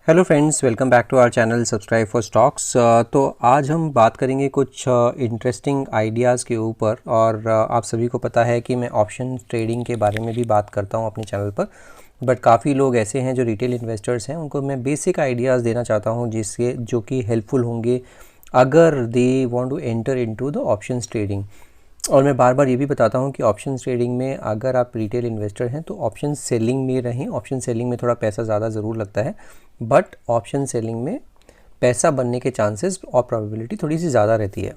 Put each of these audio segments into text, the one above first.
Hello friends, welcome back to our channel subscribe for stocks. तो आज हम बात करेंगे कुछ इंटरेस्टिंग आइडियाज़ के ऊपर। और आप सभी को पता है कि मैं ऑप्शन ट्रेडिंग के बारे में भी बात करता हूं अपने चैनल पर, बट काफ़ी लोग ऐसे हैं जो रिटेल इन्वेस्टर्स हैं, उनको मैं बेसिक आइडियाज़ देना चाहता हूं जिससे जो कि हेल्पफुल होंगे अगर they want to enter into the options trading. और मैं बार बार ये भी बताता हूँ कि ऑप्शन ट्रेडिंग में अगर आप रिटेल इन्वेस्टर हैं तो ऑप्शन सेलिंग में रहें। ऑप्शन सेलिंग में थोड़ा पैसा ज़्यादा ज़रूर लगता है, बट ऑप्शन सेलिंग में पैसा बनने के चांसेस और प्रोबेबिलिटी थोड़ी सी ज़्यादा रहती है।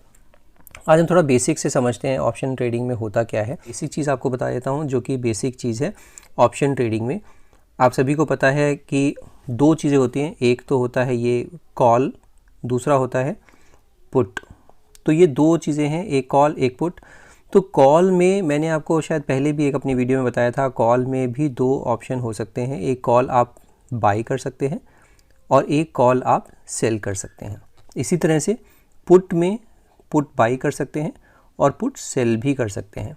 आज हम थोड़ा बेसिक से समझते हैं ऑप्शन ट्रेडिंग में होता क्या है। बेसिक चीज़ आपको बता देता हूँ जो कि बेसिक चीज़ है ऑप्शन ट्रेडिंग में। आप सभी को पता है कि दो चीज़ें होती हैं, एक तो होता है ये कॉल, दूसरा होता है पुट। तो ये दो चीज़ें हैं, एक कॉल एक पुट। तो कॉल में मैंने आपको शायद पहले भी एक अपनी वीडियो में बताया था, कॉल में भी दो ऑप्शन हो सकते हैं। एक कॉल आप बाई कर सकते हैं और एक कॉल आप सेल कर सकते हैं। इसी तरह से पुट में पुट बाई कर सकते हैं और पुट सेल भी कर सकते हैं।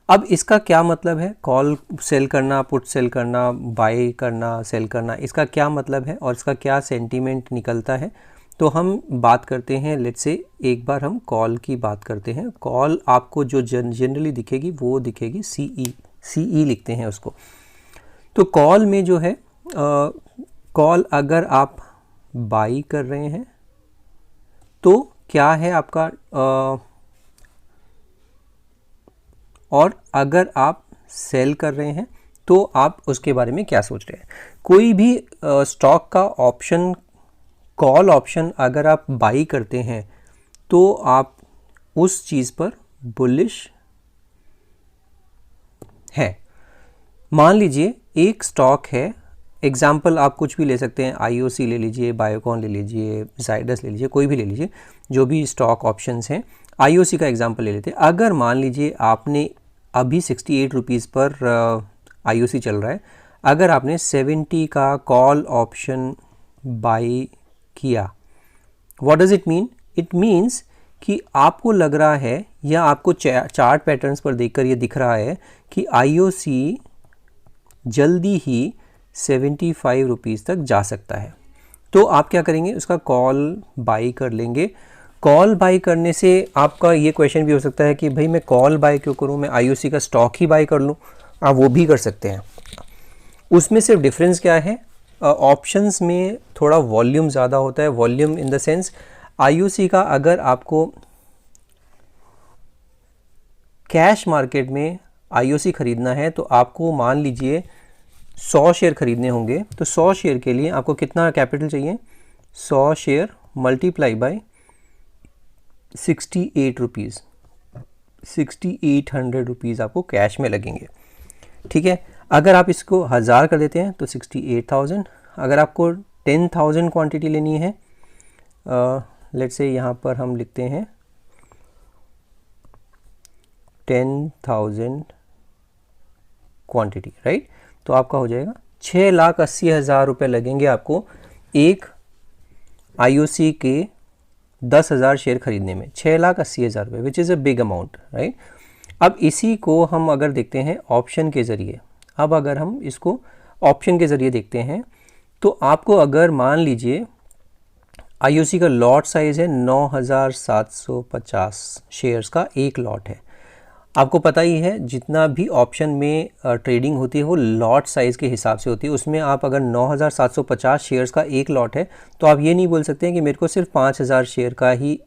अब इसका क्या मतलब है, कॉल सेल करना, पुट सेल करना, बाई करना, सेल करना, इसका क्या मतलब है और इसका क्या सेंटीमेंट निकलता है। तो हम बात करते हैं, लेट्स से एक बार हम कॉल की बात करते हैं। कॉल आपको जो जनरली दिखेगी वो दिखेगी सीई लिखते हैं उसको। तो कॉल में जो है कॉल अगर आप बाई कर रहे हैं तो क्या है आपका और अगर आप सेल कर रहे हैं तो आप उसके बारे में क्या सोच रहे हैं। कोई भी स्टॉक का ऑप्शन, कॉल ऑप्शन अगर आप बाई करते हैं तो आप उस चीज़ पर बुलिश है। मान लीजिए एक स्टॉक है, एग्जाम्पल आप कुछ भी ले सकते हैं, आईओसी ले लीजिए, बायोकॉन ले लीजिए, जाइडस ले लीजिए, कोई भी ले लीजिए, जो भी स्टॉक ऑप्शंस हैं। आईओसी का एग्जाम्पल ले लेते हैं। अगर मान लीजिए आपने अभी 68 रुपीज़ पर आईओसी चल रहा है, अगर आपने 70 का कॉल ऑप्शन बाई किया, what does it mean? It means कि आपको लग रहा है या आपको चार्ट पैटर्न्स पर देखकर ये दिख रहा है कि आईओसी जल्दी ही 75 रुपीज़ तक जा सकता है। तो आप क्या करेंगे, उसका कॉल बाई कर लेंगे। कॉल बाई करने से आपका ये क्वेश्चन भी हो सकता है कि भाई मैं कॉल बाई क्यों करूं, मैं आईओसी का स्टॉक ही बाई कर लूं। आप वो भी कर सकते हैं। उसमें सिर्फ डिफरेंस क्या है, ऑप्शंस में थोड़ा वॉल्यूम ज़्यादा होता है। Volume in the sense, IOC का अगर आपको कैश मार्केट में आईओसी खरीदना है तो आपको मान लीजिए 100 शेयर खरीदने होंगे। तो 100 शेयर के लिए आपको कितना कैपिटल चाहिए, 100 share multiply by 68 rupees, 6800 rupees आपको कैश में लगेंगे। ठीक है, अगर आप इसको 1000 कर देते हैं तो 68,000। अगर आपको 10,000 क्वांटिटी लेनी है, लेट्स से यहाँ पर हम लिखते हैं 10,000 क्वांटिटी, राइट। तो आपका हो जाएगा 6,80,000 रुपये लगेंगे आपको एक आईओसी के 10,000 शेयर खरीदने में। 6,80,000 रुपये, which is a big amount, right. अब इसी को हम अगर देखते हैं ऑप्शन के ज़रिए, अब अगर हम इसको ऑप्शन के ज़रिए देखते हैं तो आपको अगर मान लीजिए आईओसी का लॉट साइज़ है 9,750 शेयर्स का एक लॉट है। आपको पता ही है जितना भी ऑप्शन में ट्रेडिंग होती है वो लॉट साइज़ के हिसाब से होती है। उसमें आप अगर 9,750 शेयर्स का एक लॉट है तो आप ये नहीं बोल सकते हैं कि मेरे को सिर्फ 5,000 शेयर का ही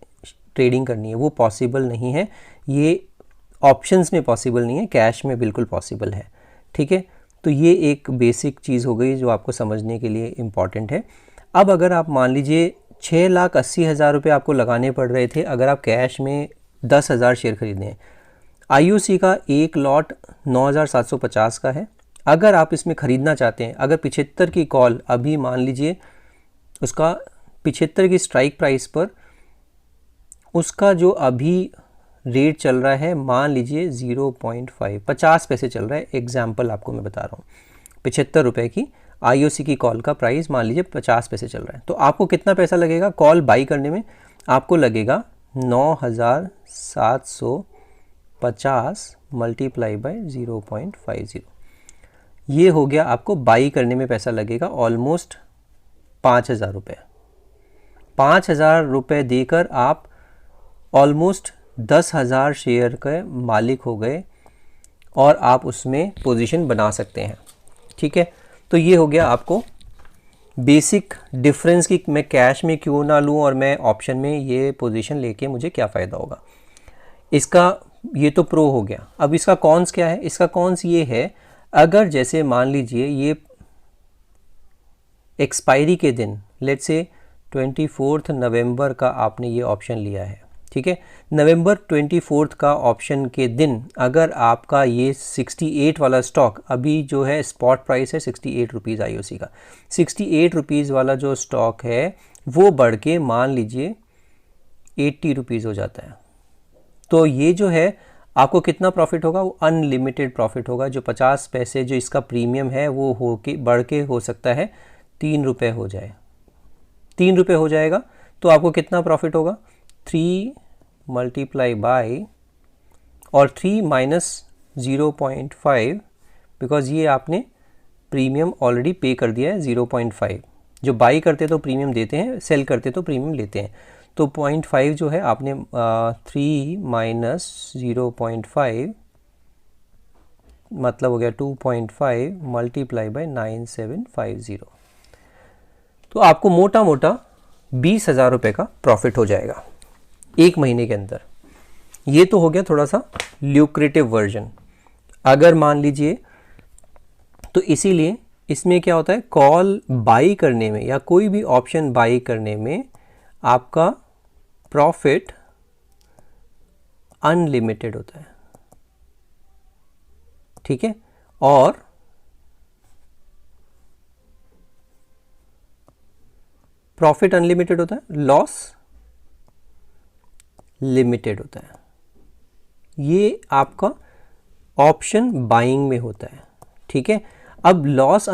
ट्रेडिंग करनी है, वो पॉसिबल नहीं है। ये ऑप्शंस में पॉसिबल नहीं है, कैश में बिल्कुल पॉसिबल है। ठीक है, तो ये एक बेसिक चीज़ हो गई जो आपको समझने के लिए इम्पॉर्टेंट है। अब अगर आप मान लीजिए 6,80,000 रुपये आपको लगाने पड़ रहे थे अगर आप कैश में 10,000 शेयर खरीदने हैं। आईओसी का एक लॉट 9,750 का है। अगर आप इसमें ख़रीदना चाहते हैं, अगर 75 की कॉल अभी मान लीजिए उसका 75 की स्ट्राइक प्राइस पर उसका जो अभी रेट चल रहा है, मान लीजिए 0.5 50 पैसे चल रहा है। एग्जाम्पल आपको मैं बता रहा हूँ, 75 रुपये की आईओसी की कॉल का प्राइस मान लीजिए 50 पैसे चल रहा है। तो आपको कितना पैसा लगेगा कॉल बाई करने में? आपको लगेगा 9,750 मल्टीप्लाई बाय 0.50। ये हो गया आपको बाई करने में पैसा लगेगा ऑलमोस्ट 5,000 रुपये। 5,000 रुपये देकर आप ऑलमोस्ट 10,000 शेयर के मालिक हो गए और आप उसमें पोजीशन बना सकते हैं। ठीक है, तो ये हो गया आपको बेसिक डिफरेंस कि मैं कैश में क्यों ना लूँ और मैं ऑप्शन में ये पोजीशन लेके मुझे क्या फ़ायदा होगा। इसका ये तो प्रो हो गया। अब इसका कॉन्स क्या है? इसका कॉन्स ये है, अगर जैसे मान लीजिए ये एक्सपायरी के दिन लेट्स से 24 नवंबर का आपने ये ऑप्शन लिया है, ठीक है, नवंबर 24 का ऑप्शन के दिन अगर आपका ये 68 वाला स्टॉक, अभी जो है स्पॉट प्राइस है 68 रुपीज़ IOC का, 68 रुपीज़ वाला जो स्टॉक है वो बढ़ के मान लीजिए 80 रुपीज़ हो जाता है, तो ये जो है आपको कितना प्रॉफिट होगा? वो अनलिमिटेड प्रॉफिट होगा। जो 50 पैसे जो इसका प्रीमियम है वो हो के बढ़ के हो सकता है 3 रुपये हो जाए, 3 रुपये हो जाएगा, तो आपको कितना प्रॉफिट होगा? 3 मल्टीप्लाई बाय और 3 माइनस 0.5, बिकॉज ये आपने प्रीमियम ऑलरेडी पे कर दिया है 0.5। जो बाई करते तो प्रीमियम देते हैं, सेल करते तो प्रीमियम लेते हैं, तो 0.5 जो है आपने 3 माइनस 0.5 मतलब हो गया 2.5 मल्टीप्लाई बाय 9750, तो आपको मोटा मोटा 20,000 रुपये का प्रॉफिट हो जाएगा एक महीने के अंदर। ये तो हो गया थोड़ा सा ल्यूक्रेटिव वर्जन। अगर मान लीजिए, तो इसीलिए इसमें क्या होता है, कॉल बाई करने में या कोई भी ऑप्शन बाई करने में आपका प्रॉफिट अनलिमिटेड होता है, ठीक है, और प्रॉफिट अनलिमिटेड होता है, लॉस लिमिटेड होता है। ये आपका ऑप्शन बाइंग में होता है, ठीक है। अब लॉस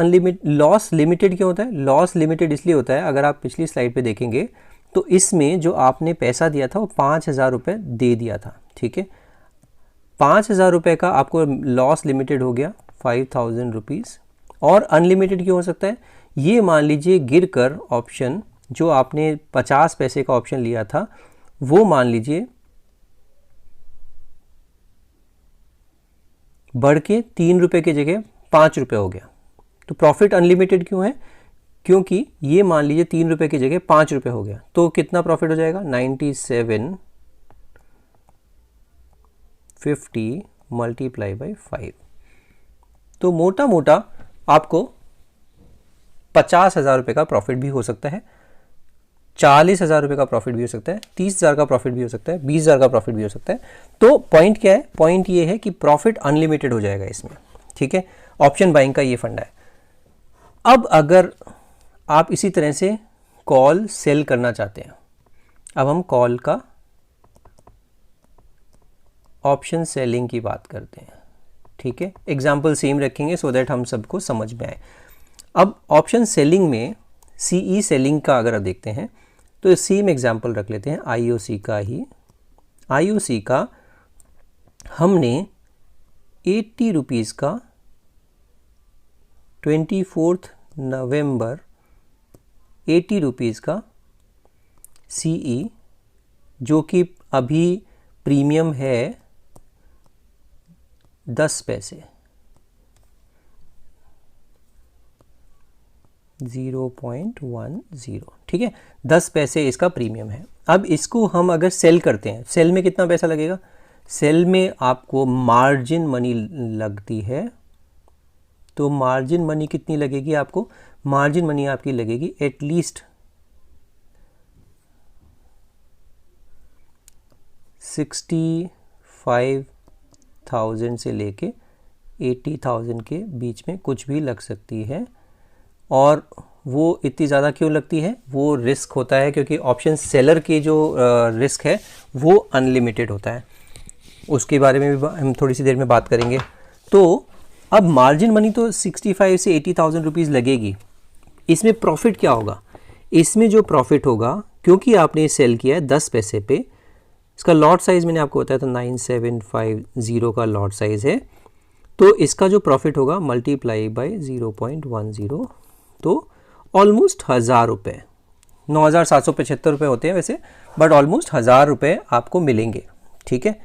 लिमिटेड क्यों होता है? लॉस लिमिटेड इसलिए होता है, अगर आप पिछली स्लाइड पे देखेंगे तो इसमें जो आपने पैसा दिया था वो 5,000 रुपये दे दिया था, ठीक है, 5,000 रुपये का आपको लॉस लिमिटेड हो गया 5,000 रुपीज़। और अनलिमिटेड क्यों हो सकता है? ये मान लीजिए गिरकर ऑप्शन जो आपने 50 पैसे का ऑप्शन लिया था वो मान लीजिए बढ़ के 3 रुपये की जगह 5 रुपये हो गया, तो प्रॉफिट अनलिमिटेड क्यों है? क्योंकि ये मान लीजिए 3 रुपये की जगह 5 रुपये हो गया, तो कितना प्रॉफिट हो जाएगा? 9750 मल्टीप्लाई बाई 5, तो मोटा मोटा आपको 50,000 रुपये का प्रॉफिट भी हो सकता है, 40,000 रुपये का प्रॉफिट भी हो सकता है, 30,000 का प्रॉफिट भी हो सकता है, 20,000 का प्रॉफिट भी हो सकता है। तो पॉइंट क्या है? पॉइंट ये है कि प्रॉफिट अनलिमिटेड हो जाएगा इसमें, ठीक है। ऑप्शन बाइंग का ये फंडा है। अब अगर आप इसी तरह से कॉल सेल करना चाहते हैं, अब हम कॉल का ऑप्शन सेलिंग की बात करते हैं, ठीक है। एग्जाम्पल सेम रखेंगे सो दैट हम सबको समझ में आए। अब ऑप्शन सेलिंग में CE सेलिंग का अगर देखते हैं तो सेम एग्जाम्पल रख लेते हैं IOC का ही। IOC का हमने 80 रुपीज़ का 24 नवंबर 80 रुपीज़ का CE जो कि अभी प्रीमियम है 10 पैसे 0.10, ठीक है, 10 पैसे इसका प्रीमियम है। अब इसको हम अगर सेल करते हैं, सेल में कितना पैसा लगेगा? सेल में आपको मार्जिन मनी लगती है, तो मार्जिन मनी कितनी लगेगी आपको? मार्जिन मनी आपकी लगेगी एटलीस्ट 65,000 से लेके 80,000 के बीच में कुछ भी लग सकती है। और वो इतनी ज़्यादा क्यों लगती है? वो रिस्क होता है, क्योंकि ऑप्शन सेलर की जो रिस्क है वो अनलिमिटेड होता है, उसके बारे में भी हम थोड़ी सी देर में बात करेंगे। तो अब मार्जिन मनी तो 65 से 80,000 रुपीज़ लगेगी। इसमें प्रॉफिट क्या होगा? इसमें जो प्रॉफिट होगा, क्योंकि आपने सेल किया है 10 पैसे पे, इसका लॉट साइज़ मैंने आपको बताया था 9750 का लॉट साइज़ है, तो इसका जो प्रॉफिट होगा मल्टीप्लाई बाय 0.10, तो ऑलमोस्ट 1000 रुपये, 9775 रुपये होते हैं वैसे, बट ऑलमोस्ट 1000 रुपये आपको मिलेंगे। ठीक है,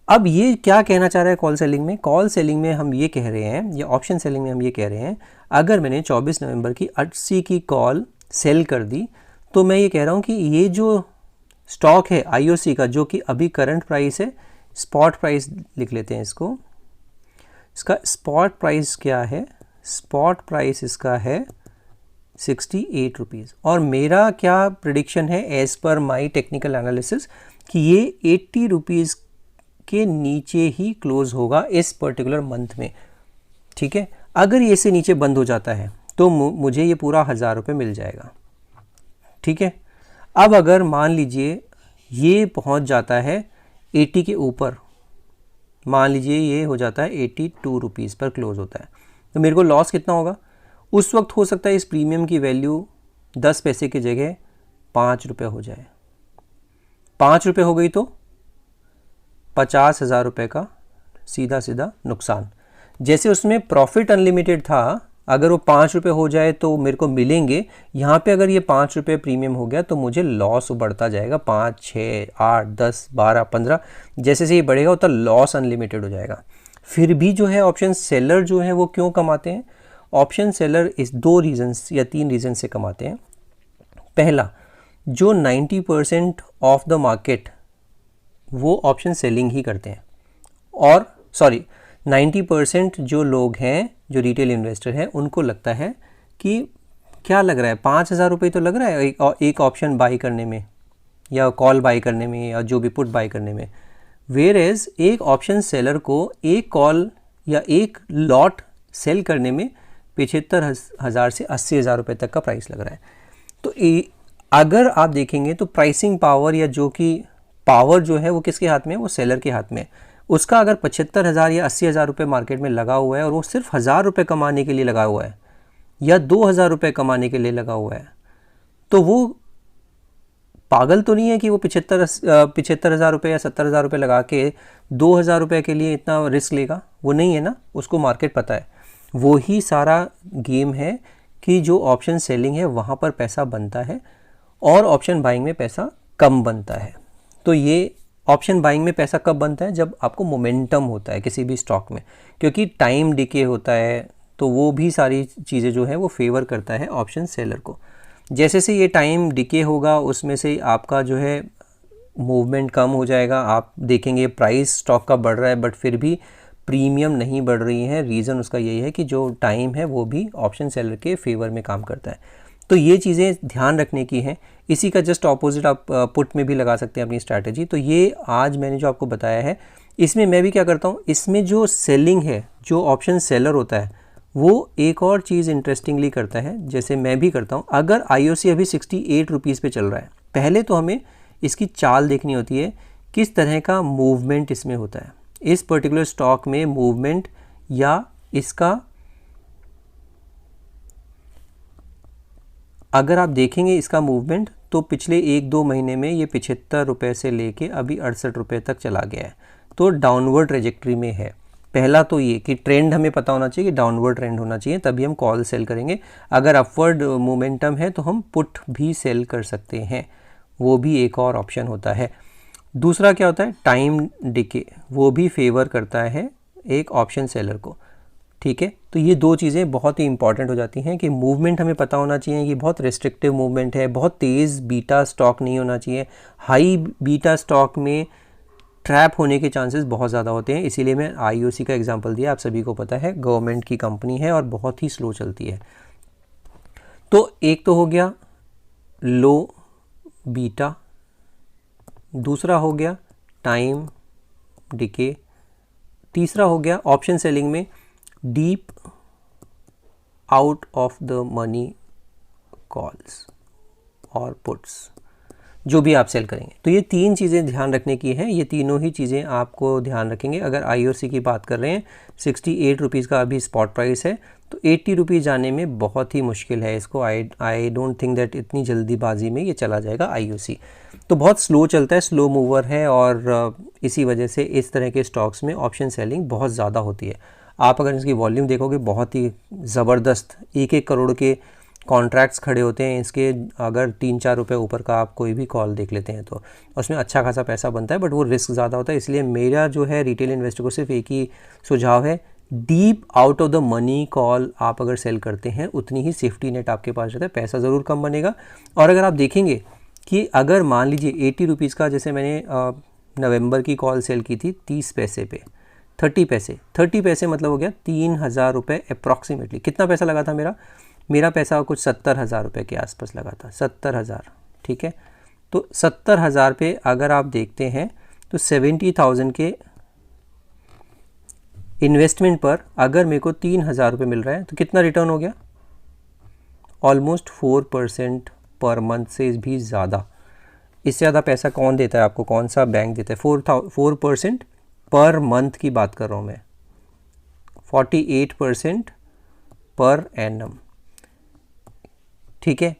अब ये क्या कहना चाह रहा है कॉल सेलिंग में? कॉल सेलिंग में हम ये कह रहे हैं, या ऑप्शन सेलिंग में हम ये कह रहे हैं, अगर मैंने 24 नवंबर की 80 की कॉल सेल कर दी, तो मैं ये कह रहा हूँ कि ये जो स्टॉक है IOC का, जो कि अभी करंट प्राइस है, स्पॉट प्राइस लिख लेते हैं इसको, इसका स्पॉट प्राइस क्या है? स्पॉट प्राइस इसका है 68 रुपीज़। और मेरा क्या प्रिडिक्शन है एज़ पर माई टेक्निकल एनालिसिस कि ये 80 रुपीज़ के नीचे ही क्लोज होगा इस पर्टिकुलर मंथ में। ठीक है, अगर ये से नीचे बंद हो जाता है तो मुझे ये पूरा 1000 रुपये मिल जाएगा। ठीक है, अब अगर मान लीजिए ये पहुंच जाता है 80 के ऊपर, मान लीजिए ये हो जाता है 82 रुपीज़ पर क्लोज होता है, तो मेरे को लॉस कितना होगा? उस वक्त हो सकता है इस प्रीमियम की वैल्यू 10 पैसे की जगह 5 रुपये हो जाए। 5 रुपये हो गई तो 50,000 रुपये का सीधा सीधा नुकसान। जैसे उसमें प्रॉफिट अनलिमिटेड था, अगर वो 5 रुपये हो जाए तो मेरे को मिलेंगे, यहाँ पे अगर ये 5 रुपये प्रीमियम हो गया तो मुझे लॉस बढ़ता जाएगा, 5, 6, 8, 10, 12, 15, जैसे जैसे ये बढ़ेगा उतना लॉस अनलिमिटेड हो जाएगा। फिर भी जो है ऑप्शन सेलर जो है वो क्यों कमाते हैं? ऑप्शन सेलर इस 2 रीजन्स या 3 रीजन से कमाते हैं। पहला, जो 90% ऑफ द मार्केट वो ऑप्शन सेलिंग ही करते हैं, और 90% जो लोग हैं, जो रिटेल इन्वेस्टर हैं, उनको लगता है कि क्या लग रहा है, 5000 रुपये तो लग रहा है एक ऑप्शन बाई करने में, या कॉल बाई करने में, या जो भी पुट बाई करने में। वेयर एज एक ऑप्शन सेलर को एक कॉल या एक लॉट सेल करने में 75,000 से 80,000 रुपये तक का प्राइस लग रहा है। तो अगर आप देखेंगे तो प्राइसिंग पावर, या जो कि पावर जो है वो किसके हाथ में है? वो सेलर के हाथ में है। उसका अगर 75,000 या 80,000 रुपये मार्केट में लगा हुआ है और वो सिर्फ 1000 रुपये कमाने के लिए लगा हुआ है, या 2000 रुपये कमाने के लिए लगा हुआ है, तो वो पागल तो नहीं है कि वो 75,000 रुपये या 70,000 रुपये लगा के 2000 रुपये के लिए इतना रिस्क लेगा। वो नहीं है ना, उसको मार्केट पता है। वो ही सारा गेम है कि जो ऑप्शन सेलिंग है वहाँ पर पैसा बनता है और ऑप्शन बाइंग में पैसा कम बनता है। तो ये ऑप्शन बाइंग में पैसा कब बनता है? जब आपको मोमेंटम होता है किसी भी स्टॉक में, क्योंकि टाइम डिके होता है, तो वो भी सारी चीज़ें जो है वो फेवर करता है ऑप्शन सेलर को। जैसे से ये टाइम डिके होगा उसमें से आपका जो है मूवमेंट कम हो जाएगा। आप देखेंगे प्राइस स्टॉक का बढ़ रहा है बट फिर भी प्रीमियम नहीं बढ़ रही है। रीज़न उसका यही है कि जो टाइम है वो भी ऑप्शन सेलर के फेवर में काम करता है। तो ये चीज़ें ध्यान रखने की हैं। इसी का जस्ट ऑपोजिट आप पुट में भी लगा सकते हैं अपनी स्ट्रैटेजी। तो ये आज मैंने जो आपको बताया है, इसमें मैं भी क्या करता हूँ, इसमें जो सेलिंग है, जो ऑप्शन सेलर होता है, वो एक और चीज़ इंटरेस्टिंगली करता है, जैसे मैं भी करता हूँ। अगर IOC अभी 68 रुपीज़ पे चल रहा है, पहले तो हमें इसकी चाल देखनी होती है, किस तरह का मूवमेंट इसमें होता है, इस पर्टिकुलर स्टॉक में मूवमेंट, या इसका अगर आप देखेंगे इसका मूवमेंट, तो पिछले 1-2 महीने में ये 75 रुपये से लेके अभी 68 रुपये तक चला गया है, तो डाउनवर्ड ट्रेजेक्ट्री में है। पहला तो ये कि ट्रेंड हमें पता होना चाहिए कि डाउनवर्ड ट्रेंड होना चाहिए, तभी हम कॉल सेल करेंगे। अगर अपवर्ड मोमेंटम है तो हम पुट भी सेल कर सकते हैं, वो भी एक और ऑप्शन होता है। दूसरा क्या होता है, टाइम डिके, वो भी फेवर करता है एक ऑप्शन सेलर को। ठीक है, तो ये 2 चीज़ें बहुत ही इंपॉर्टेंट हो जाती हैं कि मूवमेंट हमें पता होना चाहिए कि बहुत रिस्ट्रिक्टिव मूवमेंट है, बहुत तेज़ बीटा स्टॉक नहीं होना चाहिए। हाई बीटा स्टॉक में ट्रैप होने के चांसेस बहुत ज़्यादा होते हैं, इसीलिए मैं IOC का एग्जांपल दिया। आप सभी को पता है गवर्नमेंट की कंपनी है और बहुत ही स्लो चलती है। तो एक तो हो गया लो बीटा, दूसरा हो गया टाइम डिके, तीसरा हो गया ऑप्शन सेलिंग में deep out of the money calls और पुट्स, जो भी आप सेल करेंगे। तो ये 3 चीज़ें ध्यान रखने की है। ये तीनों ही चीज़ें आपको ध्यान रखेंगे। अगर IOC की बात कर रहे हैं, 68 रुपीज़ का अभी स्पॉट प्राइस है, तो 80 रुपीज़ जाने में बहुत ही मुश्किल है इसको। आई डोंट थिंक दैट इतनी जल्दीबाजी में ये चला जाएगा IOC। तो बहुत स्लो चलता है, स्लो मूवर है, और इसी वजह से इस तरह के स्टॉक्स में ऑप्शन सेलिंग बहुत ज़्यादा होती है। आप अगर इसकी वॉल्यूम देखोगे बहुत ही ज़बरदस्त, 1-1 करोड़ के कॉन्ट्रैक्ट्स खड़े होते हैं इसके, अगर 3-4 रुपये ऊपर का आप कोई भी कॉल देख लेते हैं तो उसमें अच्छा खासा पैसा बनता है, बट वो रिस्क ज़्यादा होता है। इसलिए मेरा जो है रिटेल इन्वेस्टर को सिर्फ एक ही सुझाव है, deep out of the money call आप अगर सेल करते हैं उतनी ही सेफ्टी नेट आपके पास रहता है, पैसा ज़रूर कम बनेगा। और अगर आप देखेंगे कि अगर मान लीजिए 80 रुपीज़ का, जैसे मैंने नवंबर की कॉल सेल की थी 30 पैसे पे, 30 पैसे मतलब हो गया 3000 रुपये अप्रॉक्सीमेटली। कितना पैसा लगा था मेरा पैसा कुछ 70,000 रुपये के आसपास लगा था, 70,000, ठीक है। तो 70,000 पे अगर आप देखते हैं तो 70,000 के इन्वेस्टमेंट पर अगर मेरे को 3,000 रुपये मिल रहा है तो कितना रिटर्न हो गया, ऑलमोस्ट 4% पर मंथ से भी ज़्यादा। इससे ज़्यादा पैसा कौन देता है आपको, कौन सा बैंक देता है? 4% पर मंथ की बात कर रहा हूँ मैं, 48% पर एनम, ठीक है।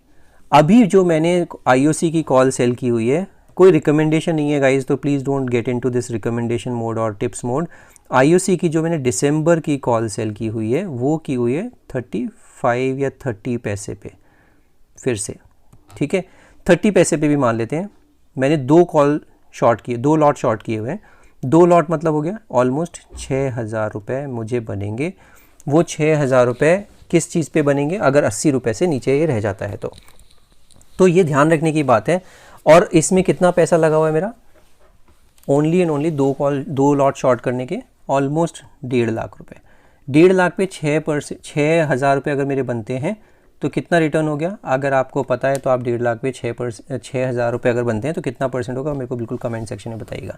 अभी जो मैंने IOC की कॉल सेल की हुई है, कोई रिकमेंडेशन नहीं है गाइज, तो please don't get into this recommendation mode और टिप्स मोड। IOC की जो मैंने दिसंबर की कॉल सेल की हुई है वो की हुई है 35 या 30 पैसे पे, फिर से, ठीक है। 30 पैसे पे भी मान लेते हैं, मैंने 2 कॉल शॉर्ट किए, 2 लॉट शॉर्ट किए हुए हैं। 2 लॉट मतलब हो गया ऑलमोस्ट 6,000 रुपये मुझे बनेंगे। वो 6,000 रुपये किस चीज़ पे बनेंगे, अगर 80 रुपये से नीचे ये रह जाता है तो ये ध्यान रखने की बात है। और इसमें कितना पैसा लगा हुआ है मेरा, only and only 2 lot short करने के ऑलमोस्ट 1.5 लाख रुपये। 1.5 लाख पे 6,000 रुपये अगर मेरे बनते हैं तो कितना रिटर्न हो गया, अगर आपको पता है तो आप 1.5 लाख पे 6,000 रुपये अगर बनते हैं तो कितना परसेंट होगा, मेरे को बिल्कुल कमेंट सेक्शन में बताइएगा।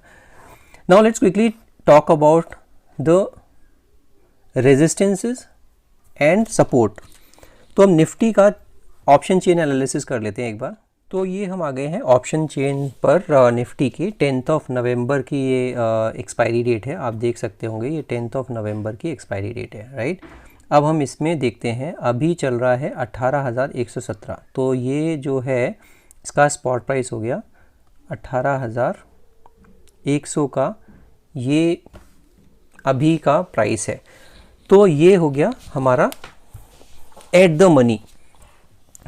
Now let's quickly talk about the resistances and support. तो हम निफ्टी का ऑप्शन चेन एनालिसिस कर लेते हैं एक बार। तो ये हम आ गए हैं ऑप्शन चेन पर निफ्टी की 10 नवंबर की ये एक्सपायरी डेट है, आप देख सकते होंगे ये 10 नवंबर की एक्सपायरी डेट है, राइट। अब हम इसमें देखते हैं, अभी चल रहा है 18,117, तो ये जो है इसका स्पॉट प्राइस हो गया 18,100 का, ये अभी का प्राइस है। तो ये हो गया हमारा एट द मनी।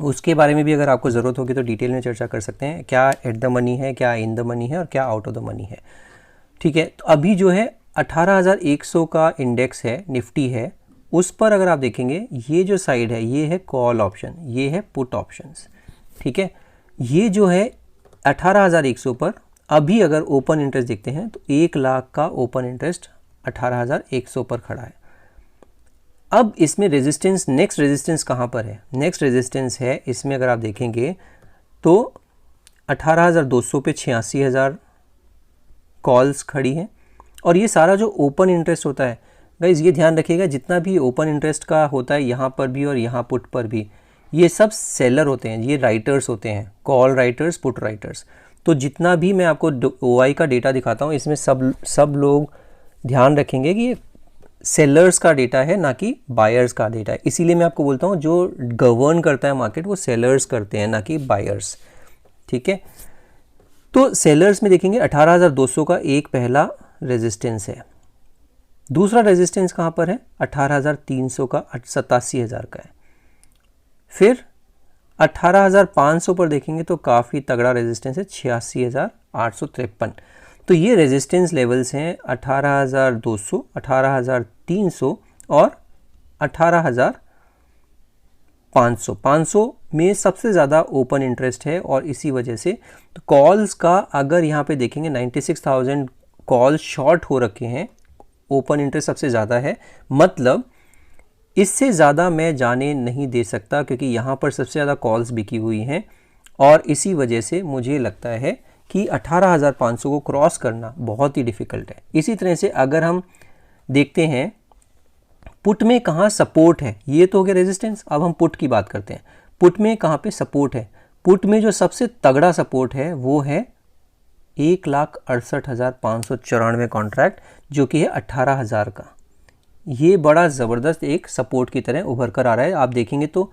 उसके बारे में भी अगर आपको ज़रूरत होगी तो डिटेल में चर्चा कर सकते हैं, क्या एट द मनी है, क्या इन द मनी है और क्या आउट ऑफ द मनी है, ठीक है। तो अभी जो है 18,100 का इंडेक्स है, निफ्टी है, उस पर अगर आप देखेंगे ये जो साइड है ये है कॉल ऑप्शन, ये है पुट ऑप्शंस, ठीक है। ये जो है 18,100 पर अभी अगर ओपन इंटरेस्ट देखते हैं तो 1 लाख का ओपन इंटरेस्ट 18,100 पर खड़ा है। अब इसमें रेजिस्टेंस, नेक्स्ट रेजिस्टेंस कहाँ पर है, नेक्स्ट रेजिस्टेंस है इसमें अगर आप देखेंगे तो 18,200 पे 86,000 कॉल्स खड़ी हैं। और ये सारा जो ओपन इंटरेस्ट होता है गाइज, ये ध्यान रखिएगा, जितना भी ओपन इंटरेस्ट का होता है यहाँ पर भी और यहाँ पुट पर भी, ये सब सेलर होते हैं, ये राइटर्स होते हैं, कॉल राइटर्स, पुट राइटर्स। तो जितना भी मैं आपको OI का डेटा दिखाता हूँ इसमें सब लोग ध्यान रखेंगे कि ये सेलर्स का डेटा है, ना कि बायर्स का डेटा है। इसीलिए मैं आपको बोलता हूँ जो गवर्न करता है मार्केट वो सेलर्स करते हैं, ना कि बायर्स, ठीक है। तो सेलर्स में देखेंगे 18,200 का एक पहला रेजिस्टेंस है, दूसरा रेजिस्टेंस कहाँ पर है 18,300 का, 87,000 का है। फिर 18,500 पर देखेंगे तो काफ़ी तगड़ा रेजिस्टेंस है 86,853। तो ये रेजिस्टेंस लेवल्स हैं 18,200, 18,300 और 18,500। 500 में सबसे ज़्यादा ओपन इंटरेस्ट है और इसी वजह से तो कॉल्स का अगर यहाँ पे देखेंगे 96,000 कॉल शॉर्ट हो रखे हैं, ओपन इंटरेस्ट सबसे ज़्यादा है, मतलब इससे ज़्यादा मैं जाने नहीं दे सकता क्योंकि यहाँ पर सबसे ज़्यादा कॉल्स बिकी हुई हैं। और इसी वजह से मुझे लगता है कि 18,500 को क्रॉस करना बहुत ही डिफ़िकल्ट है। इसी तरह से अगर हम देखते हैं पुट में कहाँ सपोर्ट है, ये तो हो गया रेजिस्टेंस, अब हम पुट की बात करते हैं। पुट में कहाँ पे सपोर्ट है, पुट में जो सबसे तगड़ा सपोर्ट है वो है 1,68,594 कॉन्ट्रैक्ट, जो कि है 18,000 का। ये बड़ा ज़बरदस्त एक सपोर्ट की तरह उभर कर आ रहा है। आप देखेंगे तो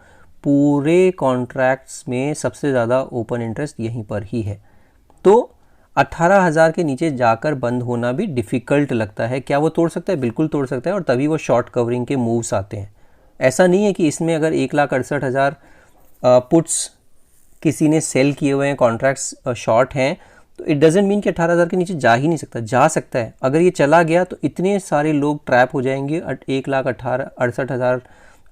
पूरे कॉन्ट्रैक्ट्स में सबसे ज़्यादा ओपन इंटरेस्ट यहीं पर ही है। तो 18,000 के नीचे जाकर बंद होना भी डिफ़िकल्ट लगता है। क्या वो तोड़ सकता है? बिल्कुल तोड़ सकता है, और तभी वो शॉर्ट कवरिंग के मूव्स आते हैं। ऐसा नहीं है कि इसमें अगर 1,68,000 पुट्स किसी ने सेल किए हुए हैं, कॉन्ट्रैक्ट्स शॉर्ट हैं, तो इट डजेंट मीन कि 18,000 के नीचे जा ही नहीं सकता, जा सकता है। अगर ये चला गया तो इतने सारे लोग ट्रैप हो जाएंगे, 1,68,000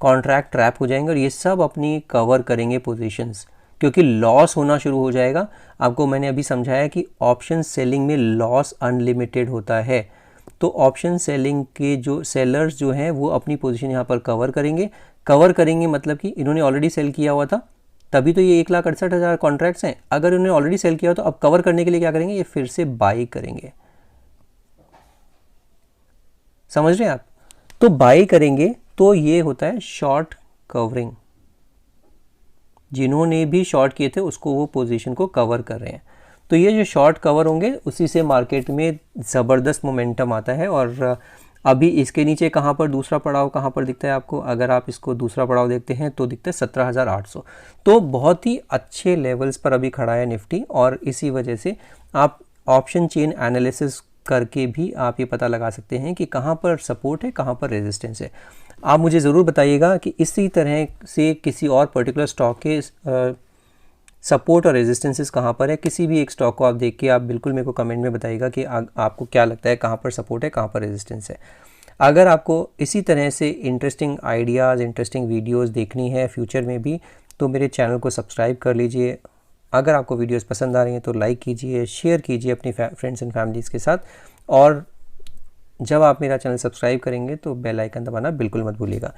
कॉन्ट्रैक्ट ट्रैप हो जाएंगे और ये सब अपनी कवर करेंगे पोजीशंस, क्योंकि लॉस होना शुरू हो जाएगा। आपको मैंने अभी समझाया कि ऑप्शन सेलिंग में लॉस अनलिमिटेड होता है, तो ऑप्शन सेलिंग के जो सेलर्स जो हैं वो अपनी पोजीशन यहाँ पर कवर करेंगे मतलब कि इन्होंने ऑलरेडी सेल किया हुआ था, तभी तो ये 1,68,000 कॉन्ट्रैक्ट्स हैं। अगर उन्होंने ऑलरेडी सेल किया हो तो अब कवर करने के लिए क्या करेंगे, ये फिर से बाई करेंगे। समझ रहे हैं आप? तो बाई करेंगे तो ये होता है शॉर्ट कवरिंग। जिन्होंने भी शॉर्ट किए थे उसको वो पोजीशन को कवर कर रहे हैं। तो ये जो शॉर्ट कवर होंगे उसी से मार्केट में ज़बरदस्त मोमेंटम आता है। और अभी इसके नीचे कहाँ पर दूसरा पड़ाव कहाँ पर दिखता है आपको, अगर आप इसको दूसरा पड़ाव देखते हैं तो दिखता है 17,800। तो बहुत ही अच्छे लेवल्स पर अभी खड़ा है निफ्टी, और इसी वजह से आप ऑप्शन चेन एनालिसिस करके भी आप ये पता लगा सकते हैं कि कहाँ पर सपोर्ट है, कहाँ पर रेजिस्टेंस है। आप मुझे ज़रूर बताइएगा कि इसी तरह से किसी और पर्टिकुलर स्टॉक के सपोर्ट और रेजिस्टेंसेस कहाँ पर है। किसी भी एक स्टॉक को आप देख के आप बिल्कुल मेरे को कमेंट में बताइएगा कि आपको क्या लगता है, कहाँ पर सपोर्ट है, कहाँ पर रेजिस्टेंस है। अगर आपको इसी तरह से इंटरेस्टिंग आइडियाज़, इंटरेस्टिंग वीडियोस देखनी है फ्यूचर में भी, तो मेरे चैनल को सब्सक्राइब कर लीजिए। अगर आपको वीडियोस पसंद आ रही हैं तो लाइक कीजिए, शेयर कीजिए अपनी फ्रेंड्स एंड फैमिलीज़ के साथ, और जब आप मेरा चैनल सब्सक्राइब करेंगे तो बेल आइकन दबाना बिल्कुल मत भूलिएगा।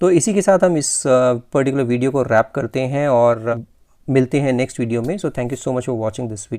तो इसी के साथ हम इस पर्टिकुलर वीडियो को रैप करते हैं और मिलते हैं नेक्स्ट वीडियो में। So thank you so much for watching this video.